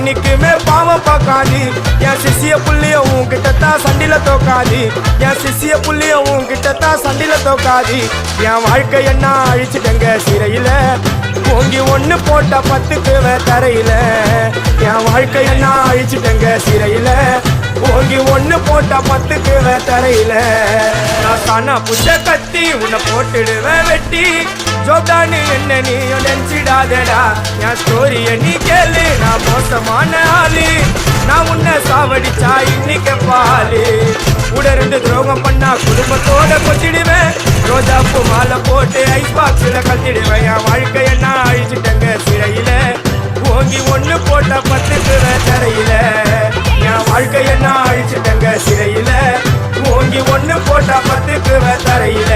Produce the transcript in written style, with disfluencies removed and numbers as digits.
என்னைக்குமே பாவம் பார்க்காது என் சிசிய புள்ளிய உன்கிட்டத்தான் சண்டில தோக்காது என் சிசிய புள்ளிய உன்கிட்டத்தான் சண்டில தோக்காது என் வாழ்க்கை என்ன அழிச்சுட்டங்க சிறையில ஓங்கி ஒண்ணு போட்ட 10க்கு தரையில என் வாழ்க்கை என்ன அழிச்சுட்டங்க சிறையில ஓங்கி ஒண்ணு போட்ட 10க்கு தரையில நான் தானா புஷ கத்தி உன்னை போட்டுடுவேன் வெட்டி ஜோப்டானு என்ன நீ நினைச்சிடாதடா என் ஸ்டோரிய நீ கேளு நான் மோசமான ஆளு நான் உன்னை சாவடிச்சா இன்னைக்கு பாலு உடருந்து துரோகம் பண்ணா குடும்பத்தோட கொச்சிடுவேன் ரோஜாப்பூ மாலை போட்டு ஐஸ் பாக்ஸ்ல கத்திடுவேன் என் வாழ்க்கை என்ன அழிச்சுட்டங்க சிறையில ஓங்கி ஒண்ணு போட்ட 10க்கு தரையில என் வாழ்க்கை என்ன அழிச்சுட்டங்க சிறையில ஓங்கி ஒண்ணு போட்ட 10க்கு தரையில